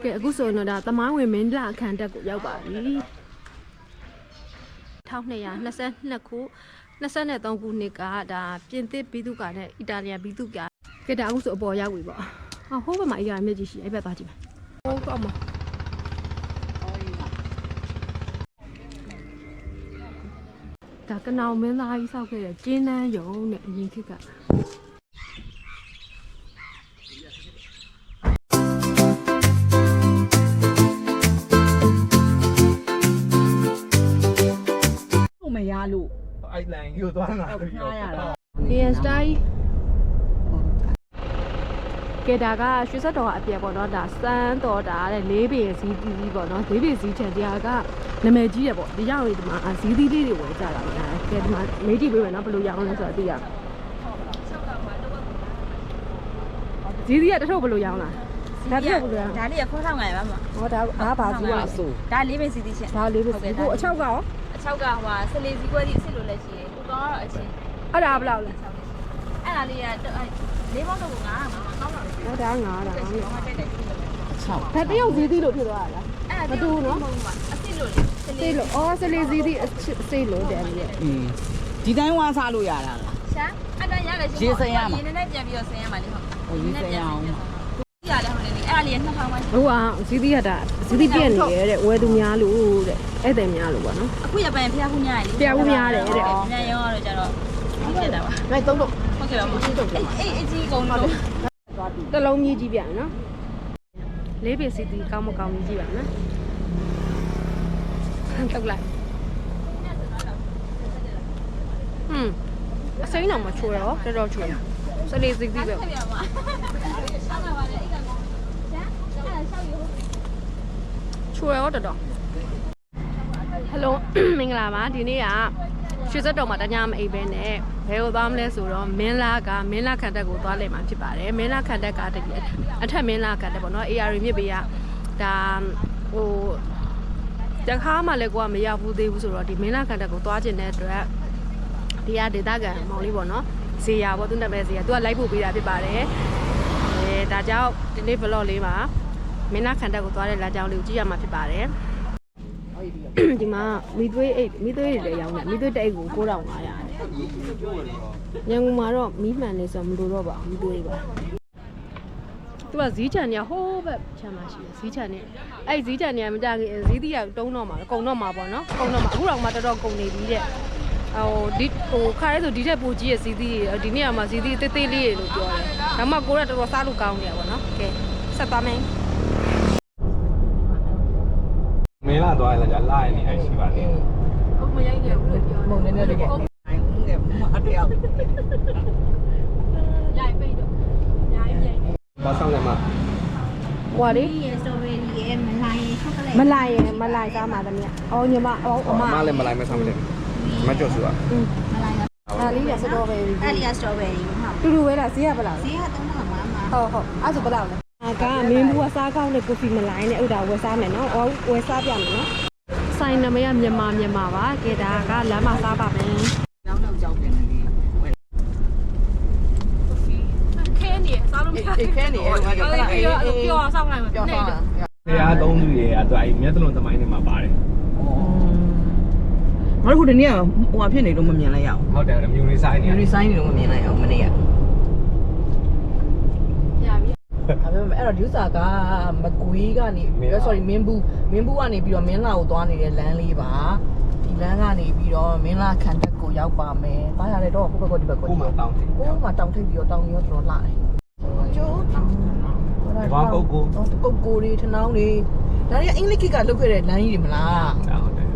ကဲအခုဆိုရင်တော့ဒါသမိုင်းဝင်မင်းလာအခမ်းတက်ကိုရောက်ပါပြီ1222ခု23ခုနှစ်ကဒါပြင်သစ်ဘီသူကနဲ့အီတာလီယန်ဘီသူကကဲဒါအခုဆိုအပေါ်ရောက်ပြီပေါ့ဟာဟိုးဘက်မှာအရာမြင့်ကြီးရှိအဲ့ဘက်သွားကြည့်မယ်ဟိုးကောက်မှာဒါကနောင်မင်းသားကြီးဆောက်ခဲ့တဲ့ကျင်းနှန်းရုံနဲ့အရင်ခေတ်ကမရလို့ အဲ့လန်ကြီးကိုသွားလာပြီးတော့ BS တိုင်းကဲဒါကရွှေစက်တော်ကအပြည့်ပေါ့နော်ဒါစမ်းတော်တာတဲ့၄ပင်ဇီးတီးပေါ့နော်၄ပင်ဇီးချန်တရားကနာမည်ကြီးရပေါ့ဒီရောက်နေဒီမှာဇီးတီးလေးတွေဝယ်ကြတာပေါ့ကဲဒီမှာမေးကြည့်ပေးမယ်နော်ဘယ်လိုရောင်းလဲဆိုတော့သိရဇီးတီးကတထုတ်ဘယ်လိုရောင်းလားဒါပြဘယ်လိုရောင်း ဒါလေးက4500ပါမှာ ဟောဒါဘာဇီးရဆို ဒါလေးပဲစီတီချင်း ဒါလေးပဲစီကိုအချောက်ကရော အချောက်ကဟို14စီခွဲစီအစ်စ်လို့လည်းရှိတယ်ကိုကောင်ကတော့အချင်း အဲ့ဒါဘယ်လောက်လဲ အဲ့ဒါလေးကလေးပေါင်းတော့900မှာကောင်းပါလေ ဟောဒါ900ဒါ ဘာတိုက်တိုက်ကြည့်လို့ ဒါတရုတ်ဇီးတီးလို့ဖြစ်သွားတာလား အဲ့ဒါတူနော်အစ်စ်လို့လေ စေးလို့အော်စလေးဇီးတီးစေးလို့တယ်လေ ဒီတိုင်းဝါစားလို့ရတာလား ရှာအဲ့ဒါရတယ်ရှင်ရင်းနဲ့ပြန်ပြီးတော့ဆင်းရမှာလေဟုတ် ဟိုရေးစရအောင် ရတယ်ဟုတ်တယ်လေအဲ့ဒါလေးက2000ပါ ဟိုကဇီးတီးကဒါဇီးတီးပြက်နေရတဲ့ဝယ်သူများလို့တဲ့ဧည့်သည်များလို့ပေါ့နော် အခုရပန်ဖျားခုများရည်လေညရောတော့ကြတော့ဖြစ်တာပါ ဒါသုံးတော့ ဟုတ်ကဲ့ပါမဟုတ်တော့အေးအကြီးကုန်တော့ တစ်လုံးကြီးကြည့်ပြနော်လေးပင်စီတီကောင်းမကောင်းကြီးကြည့်ပါနော်တောက်လိုက်အစိမ်းတော့မချွေတော့တော်တော်ချွေစလေးစီတီပဲချွေရောတော်တော်ဟယ်လိုမင်္ဂလာပါဒီနေ့ကရွှေစက်တော်မှာတညမအိပ်ပဲနဲ့ဘယ်ကိုသွားမလဲဆိုတော့မင်းလာခန်တက်ကိုသွားလိမ့်မှာဖြစ်ပါတယ်မင်းလာခန်တက်ကတည်းအထက်မင်းလာခန်တက်ပေါ့နော် AR မြစ်ပေးရဒါဟိုတခါမှလည်းကိုကမရောက်ဘူးသေးဘူးဆိုတော့ဒီမင်းလာခန်တက်ကိုသွားကျင်တဲ့အတွက်ဒီကဒေသခံမောင်လေးပေါ့နော်ဇေယျပေါ့သူနာမည်ဇေယျသူကလိုက်ပို့ပေးတာဖြစ်ပါတယ်ဒါကြောင့်ဒီနေ့ vlog လေးမှာမင်းလာခန်တက်ကိုသွားတဲ့လမ်းကြောင်းလေးကိုကြည့်ရမှာဖြစ်ပါတယ်ဒီမှာမီသွေးတွေလည်းရောင်းတယ်မီသွေးတစ်အိတ်ကို9500ရတယ်ရန်ကုန်မှာတော့မီးမှန်နေဆိုမလို့တော့ပါမီသွေးပါသူကဇီးချန်နေဟိုးဘက်ချမ်းမရှိတယ်ဇီးချန်နေအဲ့ဇီးချန်နေမကြခင်ဇီးတီးကတုံးတော့မှာကုံတော့မှာပေါ့နော်ကုံတော့မှာအခုတော့မှတော်တော်ကုံနေပြီတဲ့ဟိုခါရဲဆိုဒီထက်ပိုကြီးရဲ့ဇီးတီးဒီနေ့ကမှဇီးတီးတေးသေးလေးလို့ပြောတယ်ဒါမှကိုကတော်တော်စားလို့ကောင်းတယ်ပေါ့နော်ကဲဆက်သွားမယ်မင်းလာသွားရလားလာရနေအဲ့ရှိပါနေ ဟုတ်မရိုက်ခဲ့ဘူးလို့ပြောတယ် မုံနေနေတကယ်အတယောက် ရိုက်ပိတ်တော့ရိုက်ရိုက် ဘာဆောင်လဲမ ဟွာလေ စတော်ဘယ်ရီရဲ့မလာရင်ချောကလက် မလိုက်စားမှာတမီးအော်ညီမအော်အမ မလည်းမလိုက်မဆောင်လဲမကြောက်စုอ่ะ မလာရင် ဒါလေးကစတော့ပဲ အဲ့ဒီကစတော်ဘယ်ရီဟုတ် တူတူပဲလားဈေးကဘယ်လောက် ဈေးက3000ပါမှာ ဟုတ်အဲ့ဆိုဘယ်လောက်လဲကမင်းဘူးကစားကောင်းတဲ့ကိုဖီမလိုင်းနဲ့ဥဒါဝယ်စားမယ်နော်အော်ဝယ်စားပြမယ်နော်ဆိုင်နမရမြန်မာပါကဲဒါကလမ်းမှာစားပါမယ် ကြောင်းတော့ကြောင်းပြန်နေတယ် ခဲနေစားလို့မရ အေးခဲနေအဲ့ဒါကလည်း ပြောဆောက်လိုက်မယ် ပြောဆောင် တရားသုံးသူရဲ့အဲ့အဲ့မြတ်တလုံးသမိုင်းထဲမှာပါတယ် ငါတို့ခုဒီနေ့ကဟိုဟာဖြစ်နေလို့မမြင်လိုက်ရအောင် ဟုတ်တယ်မြူနီဆိုင်နေ ယူနီဆိုင်နေလို့မမြင်လိုက်အောင်မနေ့က ရပြီ အဲ့တော့ဒီဥစားကမကွေးကနေ sorry မင်းဘူးကနေပြီးတော့မင်းလာကိုသွားနေတဲ့လမ်းလေးပါဒီလမ်းကနေပြီးတော့မင်းလာခန်တက်ကိုရောက်ပါမယ်တားရတဲ့တော့ဟိုဘက်ကဒီဘက်ကို ကိုမတောင်းတယ် ကိုမှတောင်ထိပ်ပြီးတော့တောင်ကြီးရောတော်လာတယ်ကျိုး ဘာကုတ်ကို ကုတ်ကိုတွေထနောင်းတွေဒါတွေကအင်္ဂလိပ်ခေတ်ကလုပ်ခဲ့တဲ့လမ်းကြီးတွေမလား ဟုတ်တယ်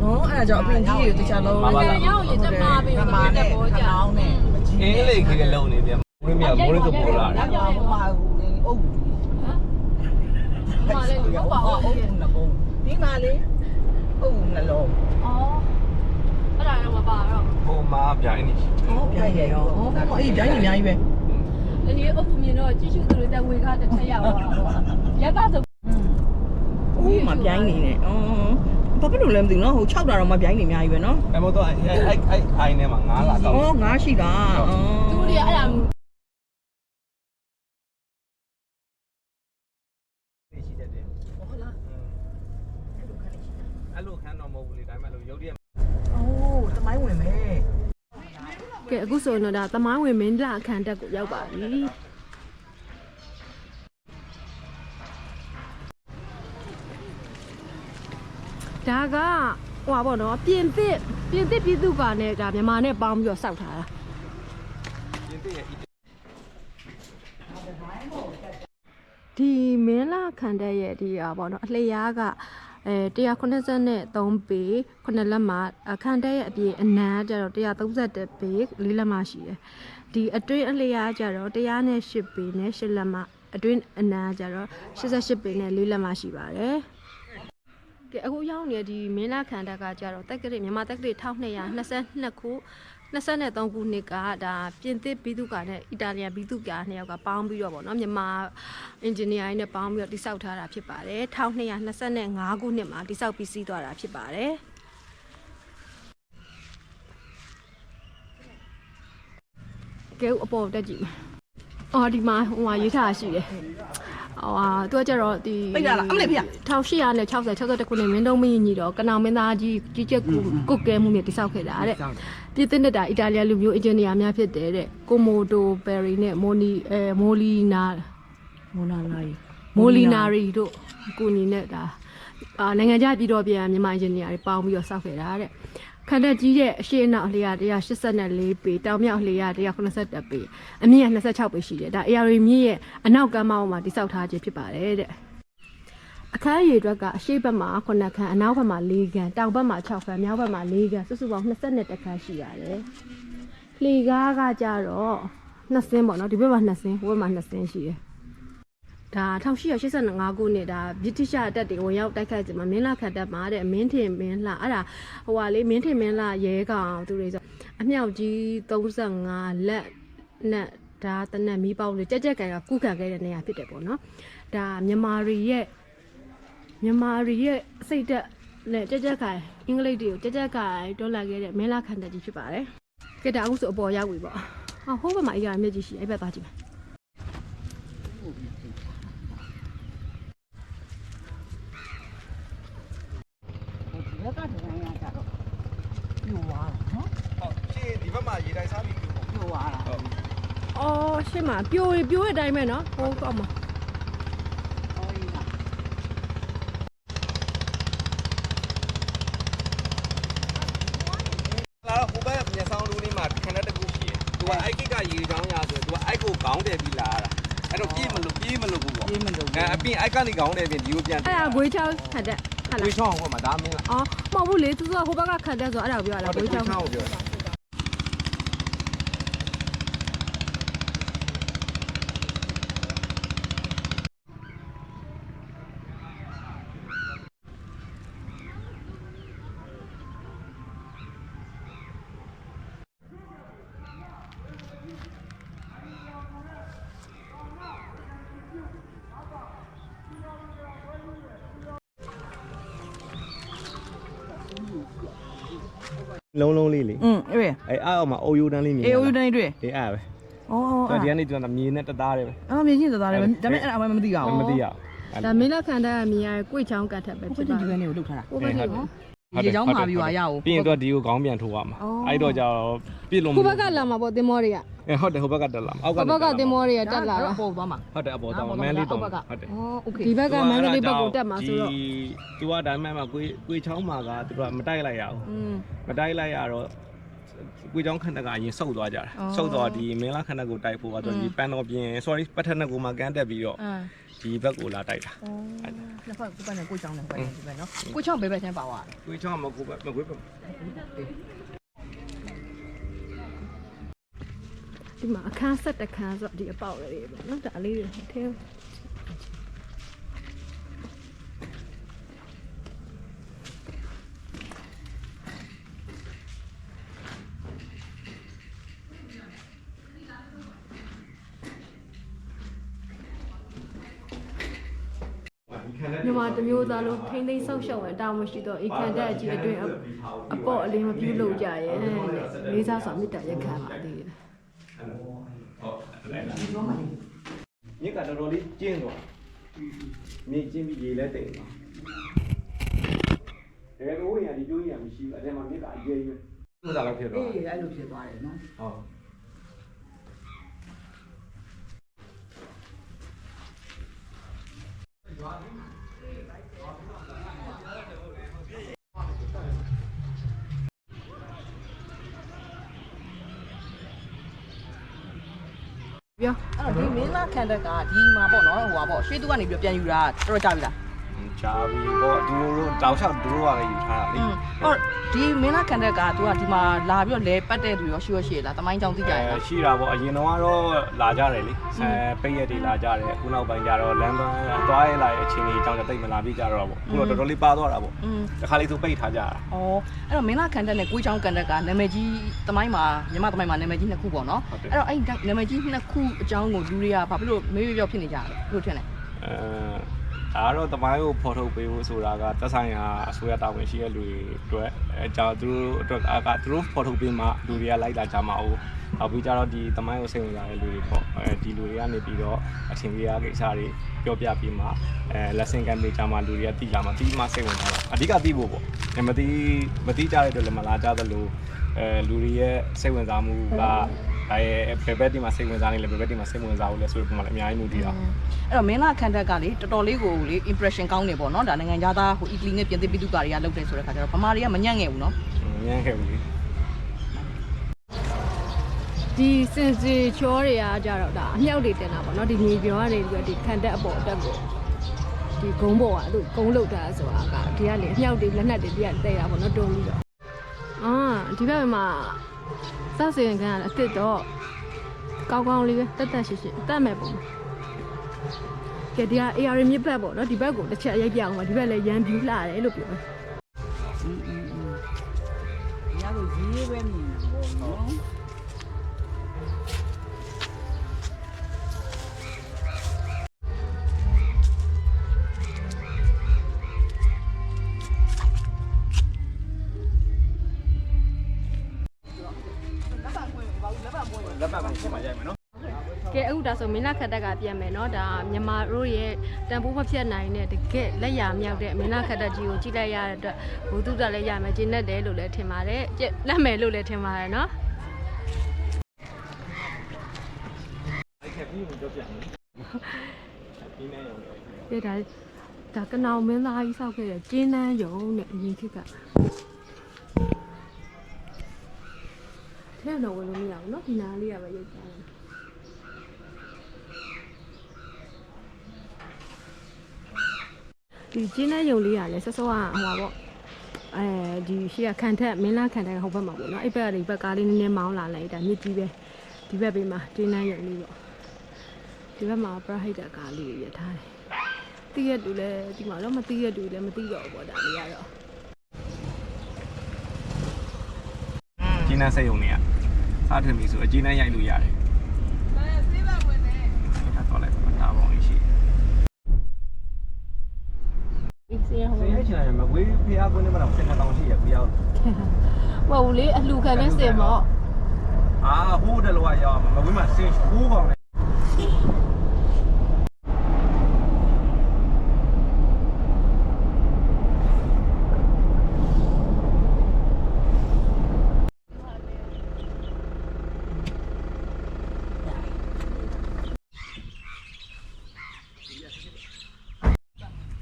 နော်အဲ့ဒါကြောင့်အပင်ကြီးတွေတခြားလုံး ရောက်ရင်ကျမပြီးတော့တက်ပေါ်ကြအောင်နဲ့ အင်းလေးခေတ်လုံးနေတယ်မိုးရမိုးရဆိုပေါ်လာတယ် ဟိုမှာအုပ် မလေးရုပ်ပါအောင် အုပ်နှလုံးဒီမှာလေအုပ်နှလုံး အော်အဲ့ဒါတော့မပါတော့ ဟိုမှာပြိုင်နေ ဟောပြိုင်ရရောဟောအေးပြိုင်နေအများကြီးပဲ ဒီနေ့အုပ်မြင်တော့ကြည့်ရှုသူတွေတက်ဝေခတစ်ထက်ရောက်သွားတော့ရက်ကဆို ဟိုမှာပြိုင်နေတယ်ဘာဖြစ်လို့လဲမသိဘူးနော်ဟို6တာတော့မှပြိုင်နေအများကြီးပဲနော် အဲ့မို့တော့အဲ့အိုင်းထဲမှာ9လာတော့ အော်ငါးရှိတာ သူတွေကအဲ့ဒါ တယ်လေ ဟုတ်လားအဲ့လိုခက်နေရှိတာ အဲ့လိုခန်းတော့မဟုတ်ဘူးလေဒါပေမဲ့လို့ရုပ်တရက် အိုးတမိုင်းဝင်မယ် ကဲအခုဆိုရင်တော့ဒါသမိုင်းဝင်မင်းလာအခမ်းတက်ကိုရောက်ပါပြီဒါကဟိုပါပေါ့နော်ပြင်သစ်ပြည်သူကနဲ့ဒါမြန်မာနဲ့ပေါင်းပြီးတော့စောက်ထားတာ ပြင်သစ်ရဲ့ ဒီမင်းလာခန်တက်ရဲ့ဒီပေါ့နော်အလျားက183ပေ9လက်မှာအခန်တက်ရဲ့အပြင်အနံကျတော့131ပေ4လက်မှာရှိတယ်ဒီအတွင်းအလျားကျတော့108ပေနဲ့8လက်မှာအတွင်းအနံကျတော့88ပေနဲ့4လက်မှာရှိပါတယ်ကဲအခုရောက်နေတဲ့ဒီမင်းလာခန်တက်ကကြတော့တက်ကလေးမြန်မာတက်ကလေး1222ခု23ခုနှစ်ကဒါပြင်သစ်ဘီသူကနဲ့အီတာလီယန်ဘီသူကနှစ်ယောက်ကပေါင်းပြီးတော့ဗောနော်မြန်မာအင်ဂျင်နီယာတွေနဲ့ပေါင်းပြီးတော့တိစောက်ထားတာဖြစ်ပါတယ်1225ခုနှစ်မှာတိစောက်ပြီးစီးသွားတာဖြစ်ပါတယ်ကဲအပေါ်တက်ကြည့်မယ်အော်ဒီမှာဟိုမှာရေးထားရှိတယ်သူကကြတော့ဒီ ပိတ်ရလားအမလေးဖေ1860 61ခုနှစ်မင်းတုံးမင်းကြီးတော့ကနောင်မင်းသားကြီးကြီးကျက်ကုတ်ကဲမှုနဲ့တိစောက်ခဲ့တာတဲ့ပြည်သစ်နဲ့တာအီတာလီယန်လူမျိုးအင်ဂျင်နီယာများဖြစ်တယ်တဲ့ကိုမိုတိုဘယ်ရီနဲ့မိုလီနာရီတို့ကိုညီနဲ့ဒါနိုင်ငံခြားပြည်တော်ပြန်မြန်မာအင်ဂျင်နီယာတွေပေါင်းပြီးတော့စောက်ခဲ့တာတဲ့ခန္ဓာကြီးရဲ့အရှိအနောက်အလျား184ပေတောင်မြောက်အလျား181ပေအမြင့်26ပေရှိတယ်ဒါ AR မြင့်ရဲ့အနောက်ကမ်းမပေါ်မှာတိစောက်ထားခြင်းဖြစ်ပါတယ်တဲ့အခန်းရည်အတွက်ကအရှိဘက်မှာ9ခန်းအနောက်ဘက်မှာ4ခန်းတောင်ဘက်မှာ6ခန်းမြောက်ဘက်မှာ4ခန်းစုစုပေါင်း22ခန်းရှိရတယ်လှေကားကကြတော့2ဆင်းပေါ့နော်ဒီဘက်မှာ2ဆင်းဟိုဘက်မှာ2ဆင်းရှိတယ်ဒါ1885ခုနှစ်ဒါဗြိတိရှတပ်တွေဝင်ရောက်တိုက်ခိုက်ကြမှာမင်းလာခတ်တပ်မှာတဲ့မင်းထင်မင်းလာအဲ့ဒါဟိုဟာလေမင်းထင်မင်းလာရဲကောင်သူတွေဆိုအမြောက်ကြီး35လက်နဲ့ဒါတနက်မီးပေါက်လေးကြက်ကန်ကကုခံခဲ့တဲ့နေရာဖြစ်တယ်ပေါ့နော်ဒါမြန်မာရီရဲ့စိတ်သက်နဲ့ကြက်ကန်အင်္ဂလိပ်တွေကိုကြက်ကန်တွန်းလာခဲ့တဲ့မင်းလာခတ်တပ်ကြီးဖြစ်ပါတယ်ကဲဒါအခုဆိုအပေါ်ရောက်ပြီပေါ့ဟိုဘက်မှာအရာမြင့်ကြီးရှိအဲ့ဘက်သွားကြည့်မယ်လက်ကဒီဇိုင်းရကြတော့ပြိုသွားတာနော် ဟုတ်ရှင်းဒီဘက်မှာရေတိုင်းစားပြီး ပြိုသွားတာ ဟုတ် အော်ရှင်းမှာပြိုတဲ့အတိုင်းပဲနော်ဟိုကောက်မှာ အော်ဒီလား လာတော့ဟိုဘက်မျက်စောင်းလူလေးမှာခဏတကူရှိတယ်သူကအိုက်ကိကရေချောင်းရဆိုသူကအိုက်ကိုခေါင်းတယ်ပြီးလာတာအဲ့တော့ပြေးမလို့ဘူးပေါ့အပြင်အိုက်ကနေခေါင်းတယ်ပြီးဒီကိုပြန် အဲ့ဒါဂွေးချောင်းခတ်တဲ့ဟုတ်လား ဝေးချောင်းဟိုမှာဒါမင်းလား အော်မဟုတ်ဘူးလေသူကဟိုဘက်ကခတ်တဲ့ဆိုအဲ့ဒါကိုပြောရလားဂွေးချောင်း ကိုပြောတာ လုံးလေးလေ อืมအေး အဲ့အောက်မှာအိုယိုတန်းလေးမြင် အေးဦးတန်းတွေ့ အေးအဲ့ပဲ ဩ ဒီကနေကျွန်တော်မြေနဲ့တသားတယ်ပဲ အော်မြင်ချင်းသွားတယ်ဒါပေမဲ့အဲ့ဒါမသိရအောင် မသိရ ဒါမင်းလက်ခန္ဓာကမြင်ရတဲ့ကိုယ်ချောင်းကတ်ထက်ပဲ ဘု ဖြစ် ရား ပါ ဒီ တယ် ကနေကိုလှုပ်ထားတာ ဟိုဘက်ကြီးနော် ရေချောင်းမှာပြီးွာရအောင် ပြီးရင်တော့ဒီကိုခေါင်းပြန်ထိုးရမှာအဲ့တော့ကျတော့ပြည့်လုံး ဟိုဘက်ကလာမှာပေါ့တင်မောတွေက ဟုတ်တယ်ဟိုဘက်ကတက်လာအောက်က ဟိုဘက်ကတင်မောတွေကတက်လာတာ ပေါ်သွားမှာ ဟုတ်တယ်အပေါ်တော့မန်းလေးတော့ဟုတ်တယ် ဩโอเค ဒီဘက်ကမန္တလေးဘက်ကိုတက်မှာဆိုတော့ သူကဒါမှမဟုတ်ကိုချောင်းမှာကသူကမတိုက်လိုက်ရအောင် อืม မတိုက်လိုက်ရတော့ကိုချောင်းခဏကအရင်ဆုတ်သွားကြတာဆုတ်သွားဒီမင်းလာခဏကိုတိုက်ဖို့ကတော့ဒီပန်းတော်ပြင် sorry ပတ်ထက်နဲ့ကိုမှကန်းတက်ပြီးတော့ဒီဘက်ကိုလာတိုက်တာ နှစ်ဖက်ကိုပတ်နေကိုချောင်းနေပတ်နေဒီပဲเนาะကိုချောင်းဘယ်ဘက်ချင်းပါသွားလဲ ကိုချောင်းမကိုပဲမကွေးပဲ ဒီမှာအခန်းဆက်တစ်ခန်းဆိုတော့ဒီအပေါက်လေးပေါ့နော်ဒါလေးတွေထဲ မြန်မာတမျိုးသားလုံးထိမ့်သိမ်းဆောက်ရှောက်ဝင်တာဝန်ရှိတော့ဧကန်တက်အကြီးအတွင်းအပေါ့အလင်းမပြုလုပ်ကြရဲ့လေးစားစွာမေတ္တာရက်ခံပါသေးတယ် မြစ်ကတော်တော်လေးကျင်းသွား မြေချင်းပြီးရေလဲတိတ်ပါတကယ်လို့ရဒီကျိုးကြီးမရှိဘူးအဲ့ဒါမှမြေကအရေးကြီးဥစားလောက်ဖြစ်တော့အေးအဲ့လိုဖြစ်သွားတယ်နော်ဟုတ်ပြောအဲ့တော့ဒီမင်းသားခံတက်ကဒီမှာပေါ့နော်ဟိုပါပေါ့ရှေ့သူကနေပြီးပြန်ယူတာတော်တော်ကြာပြီလား ကြာပြီပေါ့သူတို့တောက်လျှောက်သူတို့ကလည်းယူထားတာလေဟုတ်ဒီမင်းသားခံတက်က तू ကဒီမှာလာပြီးတော့လဲပတ်တဲ့သူရောရှိလားတမိုင်းကြောင်သိကြရလားရှိတာပေါ့အရင်တော့ကတော့လာကြတယ်လေပိတ်ရက်တွေလာကြတယ်အခုနောက်ပိုင်းကျတော့လမ်းပန်းသွားရလာရဲ့အချိန်ကြီးအကြောင်းတိတ်မလာပြကြတော့ပေါ့အခုတော့တော်တော်လေးပါသွားတာပေါ့တခါလေးသူပိတ်ထားကြတာဩအဲ့တော့မင်းသားခံတက်နဲ့ကိုချောင်းခံတက်ကနာမည်ကြီးတမိုင်းမှာမြန်မာတမိုင်းမှာနာမည်ကြီးနှစ်ခုပေါ့နော်အဲ့တော့အဲ့နာမည်ကြီးနှစ်ခုအကြောင်းကိုလူတွေကဘာဖြစ်လို့မေးပြောဖြစ်နေကြလဲလို့ထင်လဲဒါတော့တမိုင်းကိုဖော်ထုတ်ပေးဖို့ဆိုတာကသက်ဆိုင်ရာအစိုးရတာဝန်ရှိတဲ့လူတွေအတွက်အကြောင်းသူတို့အတွက်ကသူတို့ဖော်ထုတ်ပေးမှလူတွေကလိုက်လာကြမှာ哦နောက်ပြီးကြတော့ဒီတမိုင်းကိုစိတ်ဝင်စားတဲ့လူတွေပေါ့ဒီလူတွေကနေပြီးတော့အထင်ကြီးအားကိစ္စတွေပြောပြပြီးမှlesson ကမ်းပေးကြမှာလူတွေကသိကြမှာပြီးမှစိတ်ဝင်စားတာအဓိကသိဖို့ပေါ့မသိကြတဲ့အတွက်လည်းမလာကြသလိုလူတွေရဲ့စိတ်ဝင်စားမှုကဘယ်ဘက်ဒီမှာစိတ်ဝင်စားနေလဲဘယ်ဘက်ဒီမှာစိတ်ဝင်စားဘူးလဲဆိုတော့မှလည်းအများကြီးမှုတည်တာအဲ့တော့မင်းသားခန္ဓာကလေတော်တော်လေးကိုလေ impression ကောင်းနေပေါ့နော်ဒါနိုင်ငံသားဟို Italy နဲ့ပြင်သစ်ပြည်သူကာတွေကလုပ်တယ်ဆိုတဲ့ခါကျတော့ဗမာတွေကမညံ့ခဲ့ဘူးနော်မညံ့ခဲ့ဘူးလေဒီစင်စီချောတွေကကြတော့ဒါအမြောက်တွေတင်တာပေါ့နော်ဒီမြေပြောကနေပြီးတော့ဒီခံတက်အပေါ်အတက်ကိုဒီဂုံးပေါ်ကသူဂုံးလောက်တာဆိုတာကဒီကလေအမြောက်တွေလက်နက်တွေပြတ်တဲ့တာပေါ့နော်တုံးပြီးတော့ဒီဘက်မှာစစင်ကန်အစ်စ်တော့ကောင်းကောင်းလေးပဲတက်တက်ရှိရှိတက်မယ်ပုံကဲဒီက AR မြစ်ဘက်ပေါ့နော်ဒီဘက်ကိုတစ်ချက်ရိုက်ပြအောင်ပါဒီဘက်လည်းရန်ပြူလာတယ်လို့ပြောတယ်ရတော့ရေးပဲနေပေါ့နော်လက်ပတ်ကိုမှရိုက်မယ်နော်ကဲအခုဒါဆိုမင်းလာခတ်တက်ကပြန်မယ်နော်ဒါမြန်မာတို့ရဲ့တန်ဖိုးမဖြတ်နိုင်တဲ့တကယ်လက်ရမြောက်တဲ့မင်းလာခတ်တက်ကြီးကိုကြည့်လိုက်ရတဲ့အတွက်ဘုသူတလည်းရမယ်ကျင်းနဲ့တယ်လို့လည်းထင်ပါတယ်လက်မယ်လို့လည်းထင်ပါတယ်နော်အဲ့ခက်ပြီးတော့ပြန်မယ်ဒီနေ့ရုံကဲဒါကနောင်မင်းသားကြီးဆောက်ခဲ့တဲ့ကျင်းနှန်းရုံနဲ့အရင်ခေတ်ကထဲတော့ဝင်လို့မရဘူးเนาะဒီနားလေးကပဲရုပ်ကြတယ်ဒီကျင်းတဲ့ယုံလေးကလည်းစောစောကဟိုပါပေါ့ဒီရှေ့ကခံထက်မင်းလားခံတဲ့ဟိုဘက်မှာပေါ့เนาะအဲ့ဘက်ကဒီဘက်ကားလေးနည်းနည်းမောင်းလာလိုက်ဒါမြစ်ကြီးပဲဒီဘက်ဘေးမှာကျင်းတဲ့ယုံလေးပေါ့ဒီဘက်မှာပရဟိတကားလေးရထားတယ်တီးရတူလဲဒီမှာတော့မတီးရတူလဲမတီးတော့ဘူးပေါ့ဒါလေးကတော့ကျင်းတဲ့စိတ်ယုံနေရစားထင်ပြီဆိုအကျင်းနဲ့ရိုက်လို့ရတယ်။ဆေးပါဝင်တယ်။တော့လိုက်ပါတာပေါ့ရှိ။ဆေးဟိုဆေးချင်တယ်မကွေးဖျားကွင်းနဲ့မတော့ဆင်တောင်ရှိရပြရောက်။မဟုတ်လေအလှခံနဲ့စင်ပေါ့။ဟိုးတယ်လို့ကရောက်မှာမကွေးမှာဆင်ဟိုးကောင်နဲ့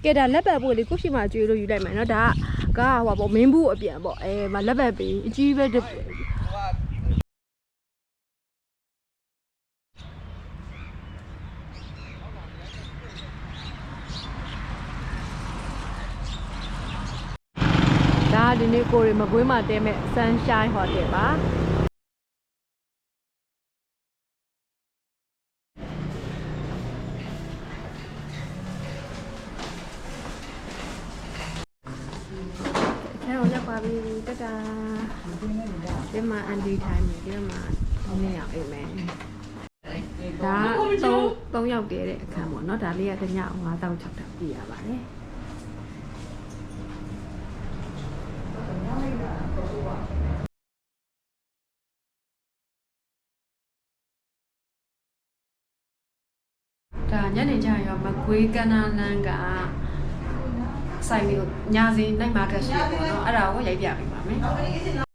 ကဲဒါလက်ပတ်ပို့လေကိုရှိမှကျွေးလို့ယူလိုက်မယ်နော်ဒါကဟိုပေါ့မင်းဘူးအပြန်ပေါ့မလက်ပတ်ပေးအကြီးပဲဒါဒီနေ့ကိုရီမကွေးမှာတဲမဲ့ Sunshine Hotel ပါပါပြီတတာဒီမှာအန်ဒီထိုင်းနေဒီမှာနေရအိမ်မယ်ဒါ3ယောက်တည်းတဲ့အခန်းပေါ့နော်ဒါလေးကတည5600ပြရပါတယ်ဒါညနေကျ ရောမကွေးကနာလန်းကဆိုင်ကိုညာစီနိုင်မာကရှိရပေါ့နော်အဲ့ဒါကိုရိုက်ပြပေးပါမယ်